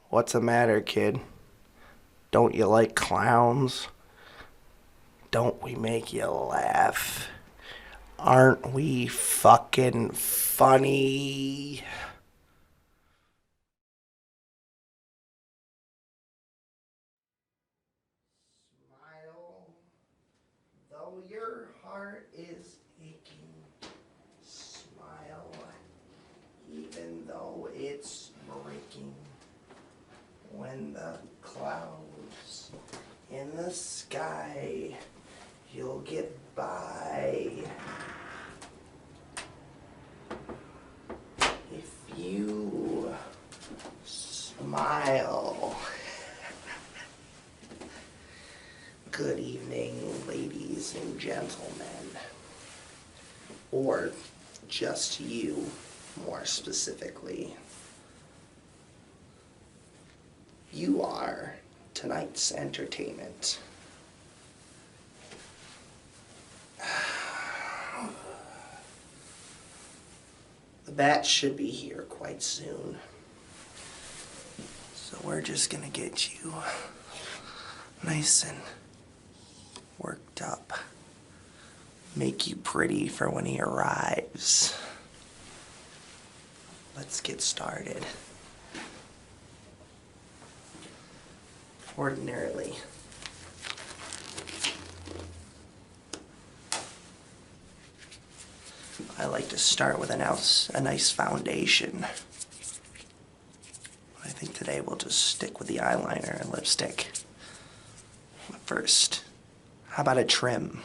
What's the matter, kid? Don't you like clowns? Don't we make you laugh? Aren't we fucking funny? Smile, though your heart is aching. Smile, even though it's breaking. When the clouds in the sky, you'll get by. If you smile. Good evening, ladies and gentlemen. Or just you, more specifically. You are tonight's entertainment. The bat should be here quite soon. So we're just gonna get you nice and worked up. Make you pretty for when he arrives. Let's get started. Ordinarily, I like to start with a nice foundation. I think today we'll just stick with the eyeliner and lipstick. But first, how about a trim?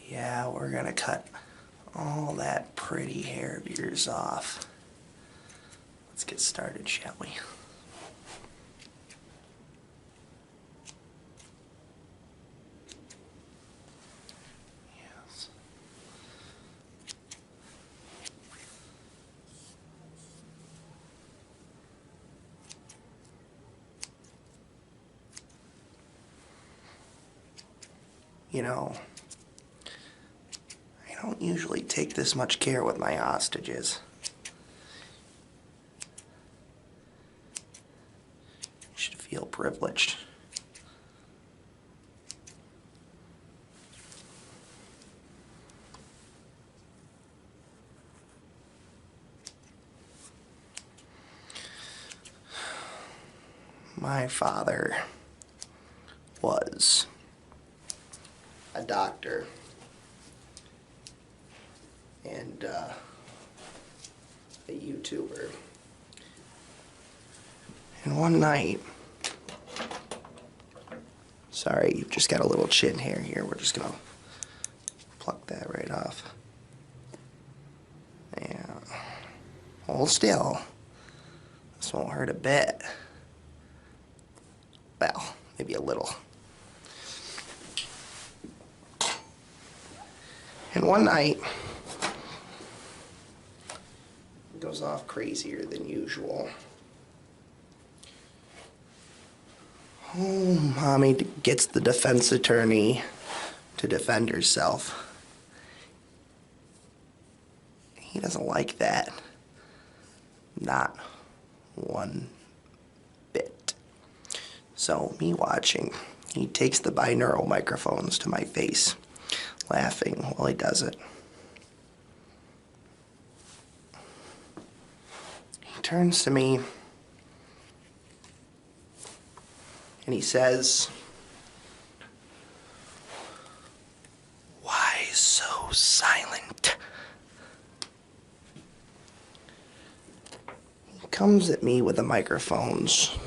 Yeah, we're gonna cut all that pretty hair of yours off. Let's get started, shall we? Yes. You know, I don't usually take this much care with my hostages. You should feel privileged. My father was a doctor and a YouTuber. And one night, sorry, you've just got a little chin hair here. We're just gonna pluck that right off. Yeah. Hold still. This won't hurt a bit. Well, maybe a little. And one night, it goes off crazier than usual. Oh, Mommy gets the defense attorney to defend herself. He doesn't like that. Not one bit. So, me watching, he takes the binaural microphones to my face, laughing while he does it. He turns to me and he says, "Why so silent?" He comes at me with the microphones.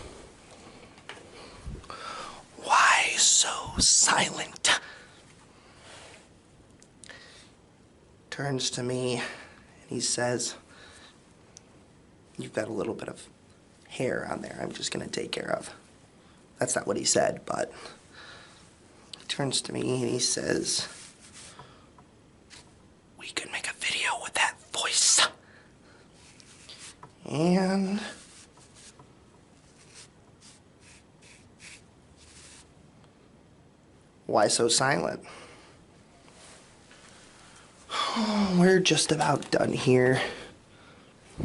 "Why so silent?" Turns to me and he says, "You've got a little bit of hair on there I'm just gonna take care of." That's not what he said, but he turns to me and he says, "We could make a video with that voice." And Why so silent? We're just about done here. A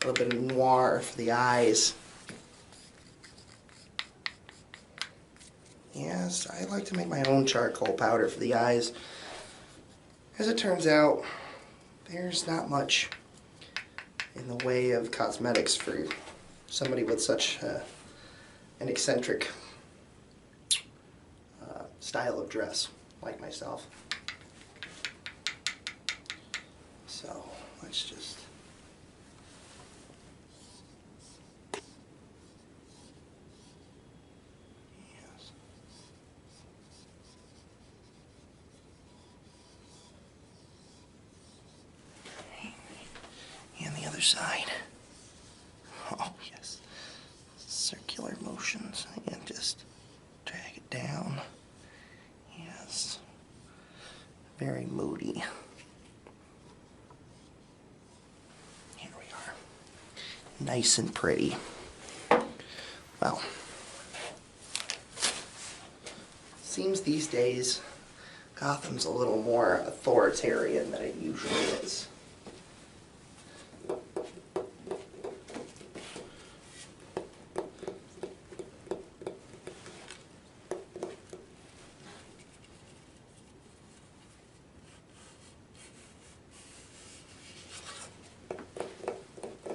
little bit of noir for the eyes. Yes, I like to make my own charcoal powder for the eyes. As it turns out, there's not much in the way of cosmetics for somebody with such an eccentric style of dress like myself. So let's just... Yes. And the other side. Oh, yes. Circular motions. And just drag it down. Yes. Very moody. Here we are. Nice and pretty. Well, seems these days Gotham's a little more authoritarian than it usually is.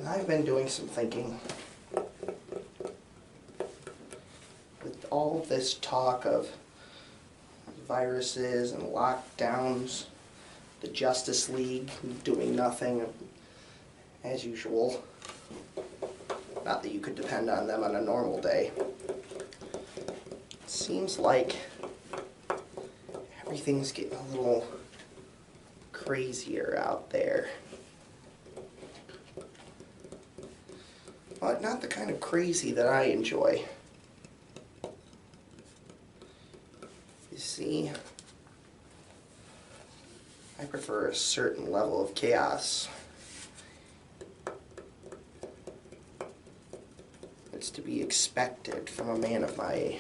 I've been doing some thinking. With all this talk of viruses and lockdowns, the Justice League doing nothing as usual. Not that you could depend on them on a normal day. It seems like everything's getting a little crazier out there. But not the kind of crazy that I enjoy. You see, I prefer a certain level of chaos. It's to be expected from a man of my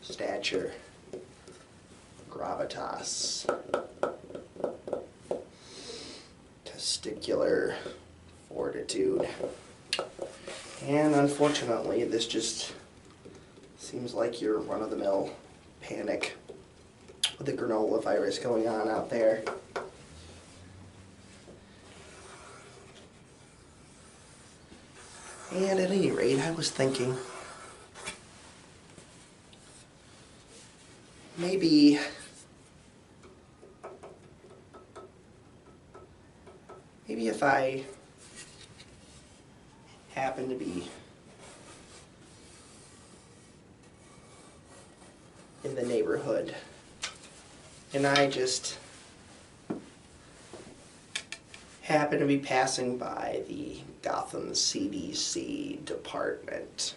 stature, gravitas, testicular fortitude. And unfortunately, this just seems like your run-of-the-mill panic with the granola virus going on out there. And at any rate, I was thinking, maybe if I happen to be in the neighborhood and I just happen to be passing by the Gotham CDC department,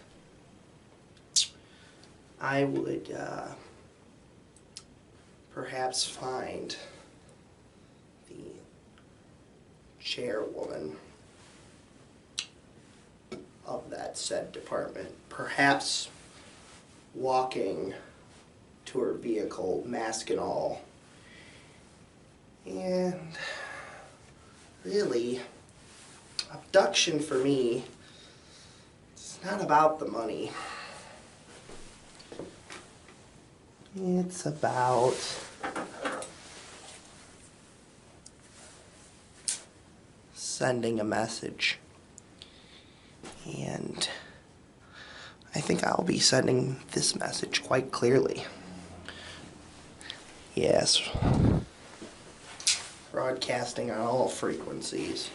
I would perhaps find the chairwoman of that said department, perhaps walking to her vehicle, mask and all. And really, abduction for me, it's not about the money. It's about sending a message. And I think I'll be sending this message quite clearly. Yes. Broadcasting on all frequencies.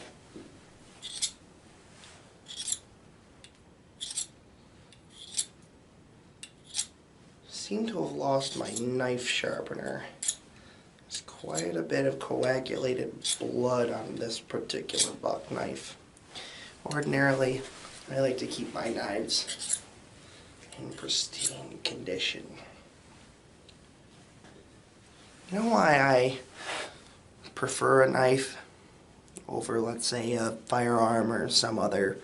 Seem to have lost my knife sharpener. There's quite a bit of coagulated blood on this particular buck knife. Ordinarily, I like to keep my knives in pristine condition. You know why I prefer a knife over, let's say, a firearm or some other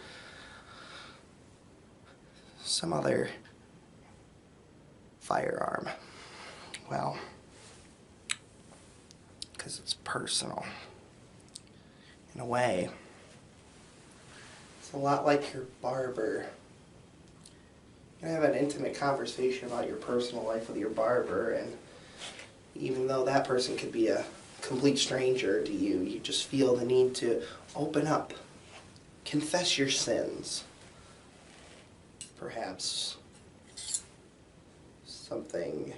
firearm? Well, because it's personal. In a way, it's a lot like your barber. You can have an intimate conversation about your personal life with your barber, and even though that person could be a complete stranger to you, you just feel the need to open up, confess your sins. Perhaps something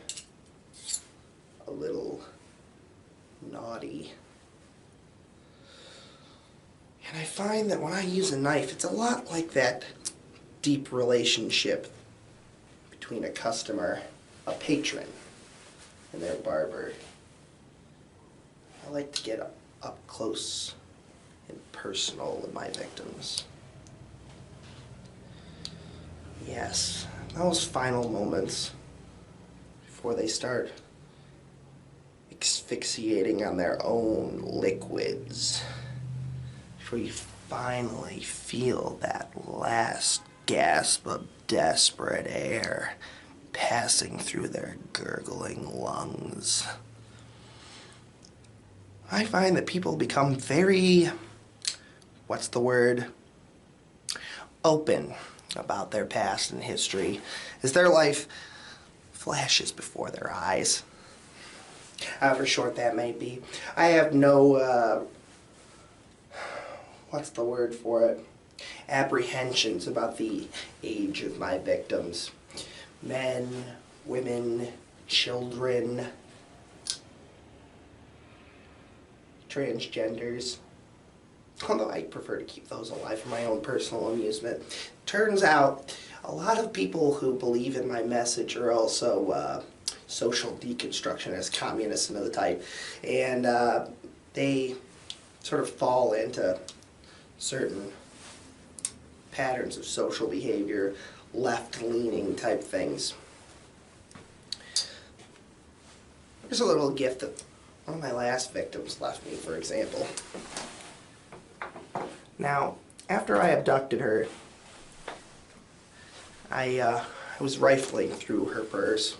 a little naughty. And I find that when I use a knife, it's a lot like that deep relationship between a customer, a patron, and their barber. I like to get up close and personal with my victims. Yes, those final moments before they start asphyxiating on their own liquids, before you finally feel that last gasp of desperate air passing through their gurgling lungs. I find that people become very, what's the word? Open about their past and history as their life flashes before their eyes. However short that may be. I have no, what's the word for it? Apprehensions about the age of my victims. Men, women, children, transgenders. Although I prefer to keep those alive for my own personal amusement. Turns out, a lot of people who believe in my message are also social deconstructionists, communists and of the type. And they sort of fall into certain patterns of social behavior, left-leaning type things. Here's a little gift that one of my last victims left me, for example. Now, after I abducted her, I was rifling through her purse.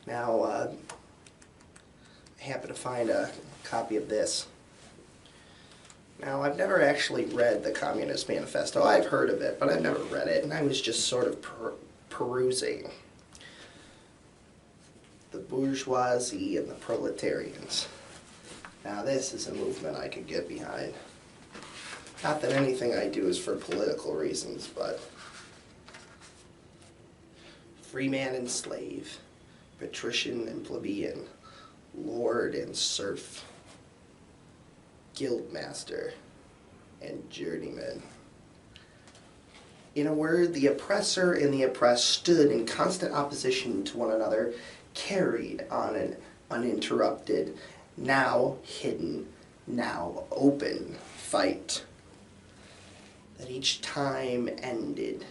Now, I happened to find a copy of this. Now, I've never actually read the Communist Manifesto. I've heard of it, but I've never read it, and I was just sort of perusing the bourgeoisie and the proletarians. Now, this is a movement I could get behind. Not that anything I do is for political reasons, but free man and slave, patrician and plebeian, lord and serf, guildmaster and journeyman. In a word, the oppressor and the oppressed stood in constant opposition to one another, carried on an uninterrupted, now hidden, now open fight that each time ended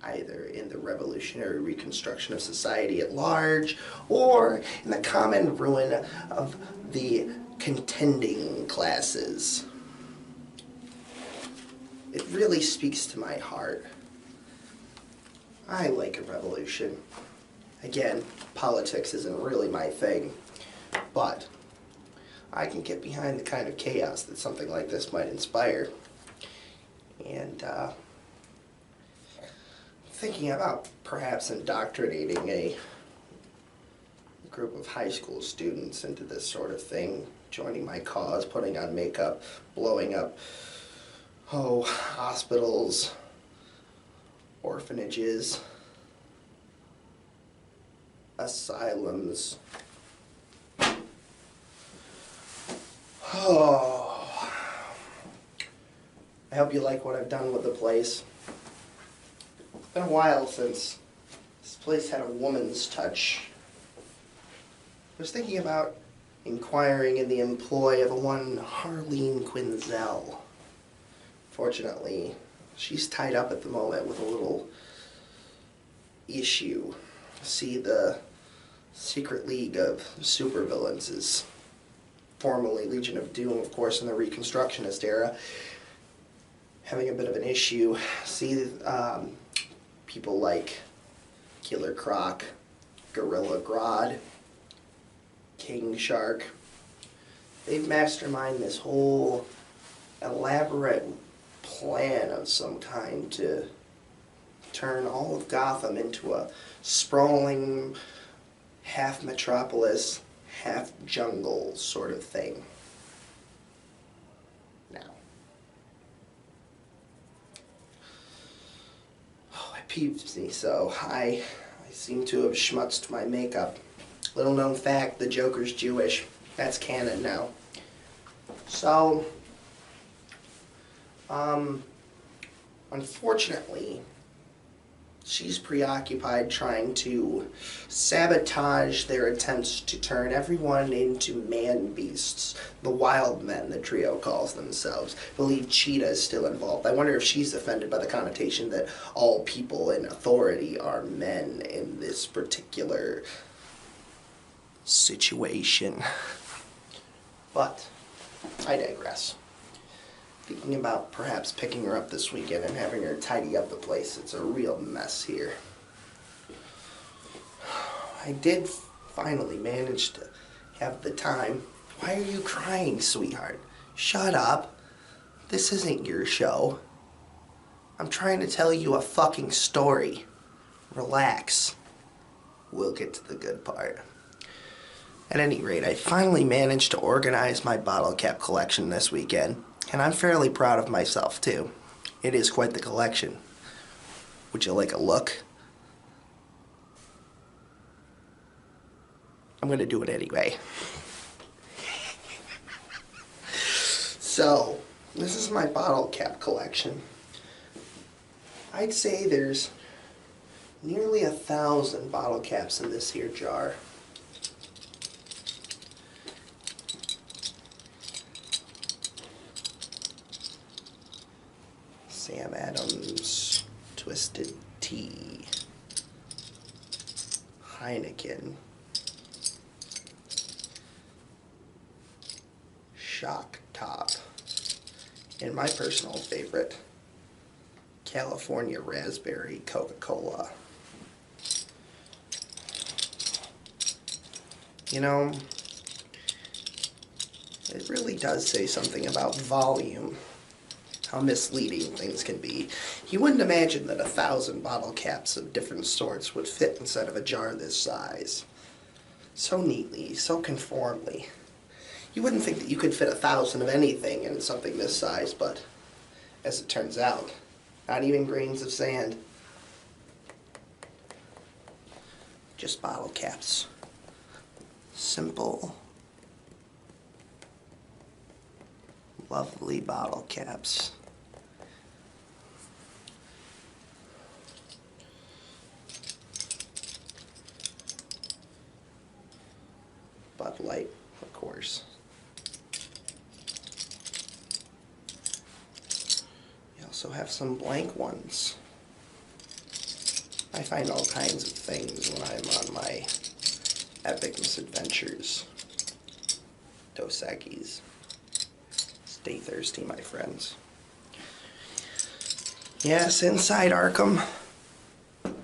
either in the revolutionary reconstruction of society at large or in the common ruin of the contending classes. It really speaks to my heart. I like a revolution. Again, politics isn't really my thing, but I can get behind the kind of chaos that something like this might inspire. And thinking about perhaps indoctrinating a group of high school students into this sort of thing, joining my cause, putting on makeup, blowing up, hospitals, orphanages, asylums. I hope you like what I've done with the place. It's been a while since this place had a woman's touch. I was thinking about inquiring in the employ of a one Harleen Quinzel. Fortunately, she's tied up at the moment with a little issue. See, the Secret League of Supervillains is formerly Legion of Doom, of course, in the Reconstructionist era, having a bit of an issue. See, people like Killer Croc, Gorilla Grodd, King Shark. They've masterminded this whole elaborate plan of some kind to turn all of Gotham into a sprawling half metropolis, half jungle sort of thing. Now, it peeves me so. I seem to have schmutzed my makeup. Little known fact, the Joker's Jewish. That's canon now. So, unfortunately, she's preoccupied trying to sabotage their attempts to turn everyone into man-beasts. The wild men, the trio calls themselves. I believe Cheetah is still involved. I wonder if she's offended by the connotation that all people in authority are men in this particular situation. But I digress. Thinking about perhaps picking her up this weekend and having her tidy up the place. It's a real mess here. I did finally manage to have the time. Why are you crying, sweetheart? Shut up. This isn't your show. I'm trying to tell you a fucking story. Relax. We'll get to the good part. At any rate, I finally managed to organize my bottle cap collection this weekend, and I'm fairly proud of myself, too. It is quite the collection. Would you like a look? I'm going to do it anyway. So, this is my bottle cap collection. I'd say there's nearly 1,000 bottle caps in this here jar. Sam Adams, Twisted Tea, Heineken, Shock Top, and my personal favorite, California Raspberry Coca-Cola. You know, it really does say something about volume. How misleading things can be. You wouldn't imagine that 1,000 bottle caps of different sorts would fit inside of a jar this size. So neatly, so conformably. You wouldn't think that you could fit 1,000 of anything in something this size, but as it turns out, not even grains of sand. Just bottle caps. Simple, lovely bottle caps. Bud Light, of course. You also have some blank ones. I find all kinds of things when I'm on my epic misadventures. Dos Equis. Stay thirsty, my friends. Yes, inside Arkham,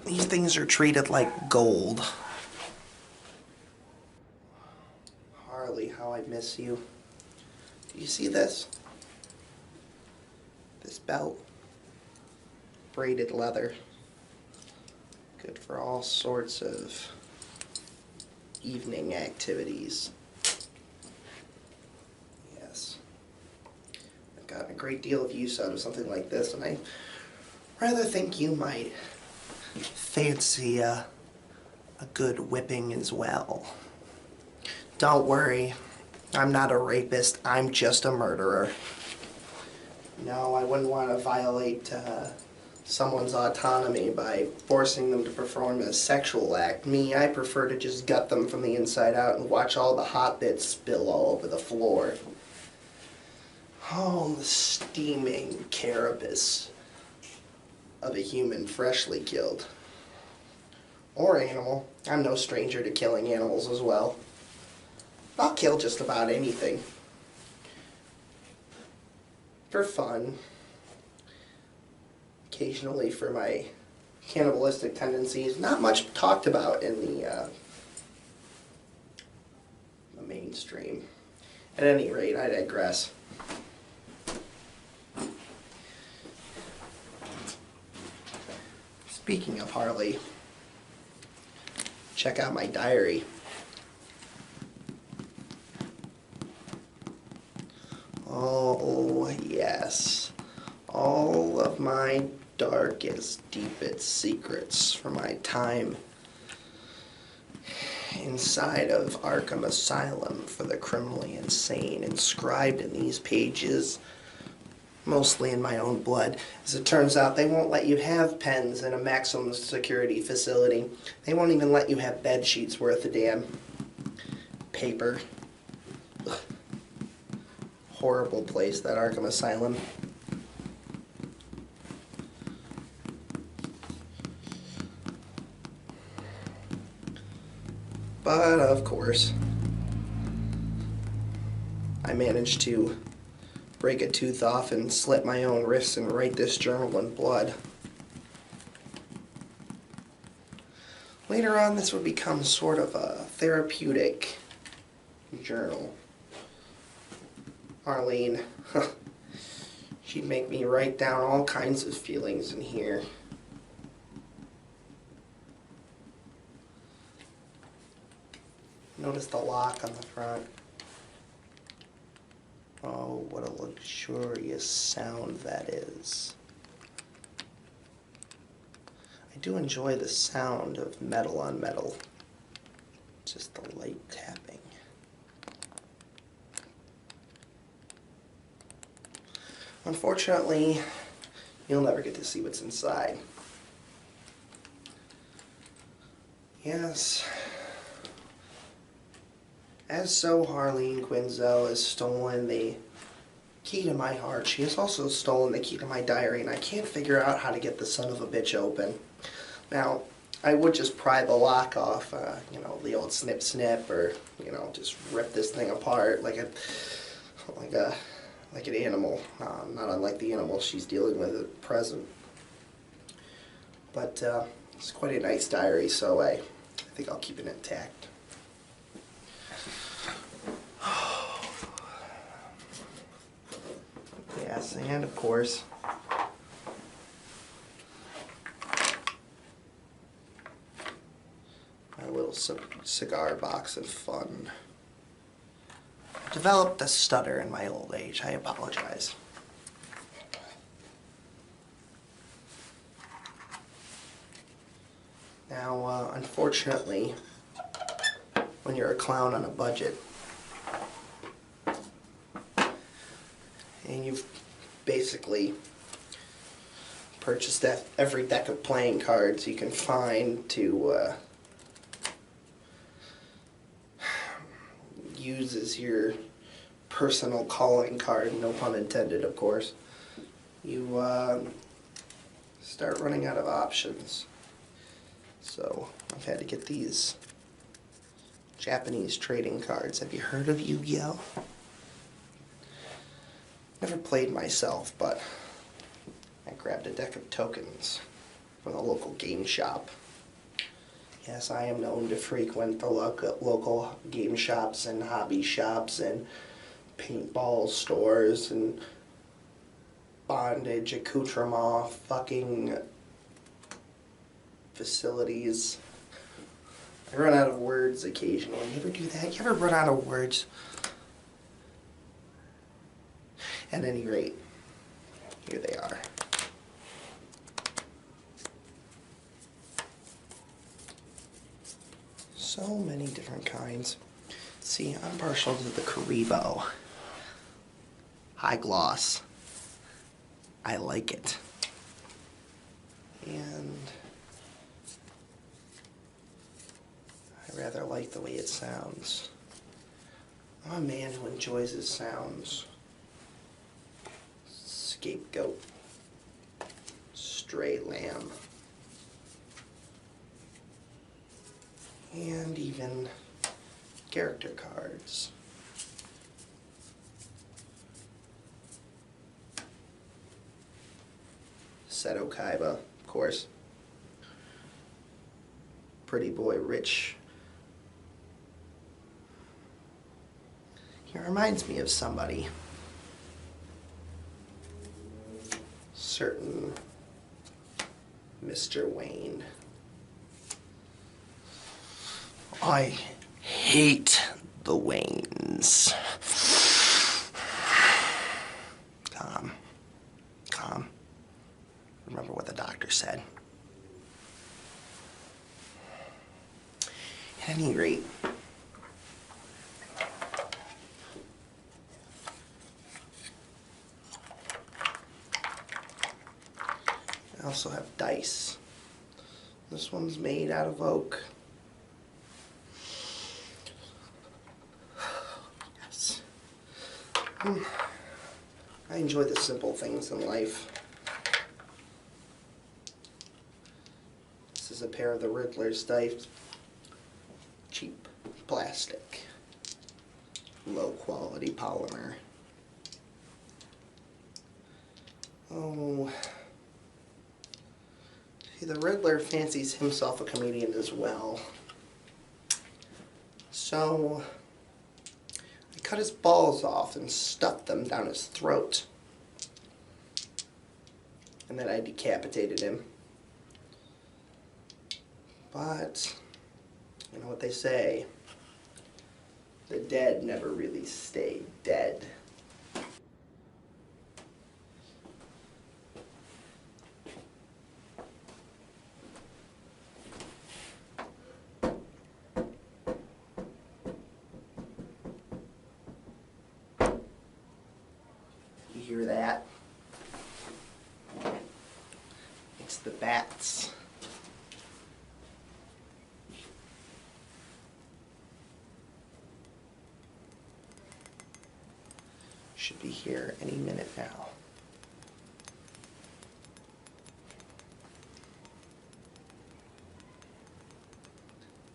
these things are treated like gold. Harley, how I miss you. Do you see this? This belt. Braided leather. Good for all sorts of evening activities. Yes. I've gotten a great deal of use out of something like this, and I rather think you might fancy a good whipping as well. Don't worry, I'm not a rapist, I'm just a murderer. No, I wouldn't want to violate someone's autonomy by forcing them to perform a sexual act. Me, I prefer to just gut them from the inside out and watch all the hot bits spill all over the floor. Oh, the steaming carapace of a human freshly killed. Or animal. I'm no stranger to killing animals as well. I'll kill just about anything. For fun. Occasionally for my cannibalistic tendencies. Not much talked about in the mainstream. At any rate, I digress. Speaking of Harley, check out my diary. Oh, yes. All of my darkest, deepest secrets from my time inside of Arkham Asylum for the criminally insane, inscribed in these pages, mostly in my own blood. As it turns out, they won't let you have pens in a maximum security facility. They won't even let you have bed sheets worth a damn. Paper. Ugh. Horrible place, that Arkham Asylum. But, of course, I managed to break a tooth off and slit my own wrists and write this journal in blood. Later on, this would become sort of a therapeutic journal. Arlene, she'd make me write down all kinds of feelings in here. Notice the lock on the front. Oh, what a luxurious sound that is. I do enjoy the sound of metal on metal. Just the light tapping. Unfortunately, you'll never get to see what's inside. Yes. As so, Harleen Quinzel has stolen the key to my heart. She has also stolen the key to my diary, and I can't figure out how to get the son of a bitch open. Now, I would just pry the lock off, the old snip snip, or, just rip this thing apart like an animal. Not unlike the animal she's dealing with at present. But it's quite a nice diary, so I think I'll keep it intact. Yes, and of course, my little cigar box of fun. I developed a stutter in my old age. I apologize. Now, unfortunately, when you're a clown on a budget, and you've basically purchased every deck of playing cards you can find to use as your personal calling card, no pun intended, of course, you start running out of options. So I've had to get these Japanese trading cards. Have you heard of Yu-Gi-Oh? Never played myself, but I grabbed a deck of tokens from the local game shop. Yes, I am known to frequent the local game shops and hobby shops and paintball stores and bondage, accoutrement, fucking facilities. I run out of words occasionally. You ever do that? You ever run out of words? At any rate, here they are. So many different kinds. See, I'm partial to the Karibo. High gloss. I like it. And I rather like the way it sounds. I'm a man who enjoys his sounds. Scapegoat, stray lamb, and even character cards. Seto Kaiba, of course. pretty boy Rich. He reminds me of somebody. Certain Mr. Wayne. I hate the Waynes. Calm. Calm. Remember what the doctor said. At any rate, I also have dice. This one's made out of oak. Yes. I enjoy the simple things in life. This is a pair of the Riddler's dice. Cheap plastic. Low quality polymer. Oh. See, the Riddler fancies himself a comedian as well. So, I cut his balls off and stuffed them down his throat. And then I decapitated him. But, you know what they say, the dead never really stay dead. You hear that? It's the bats. Should be here any minute now.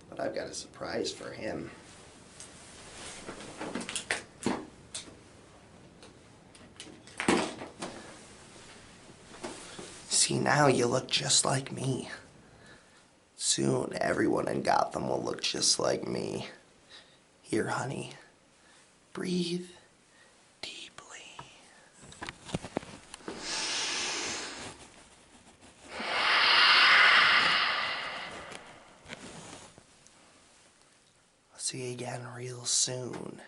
But I've got a surprise for him. See, now you look just like me. Soon everyone in Gotham will look just like me. Here, honey, breathe deeply. I'll see you again real soon.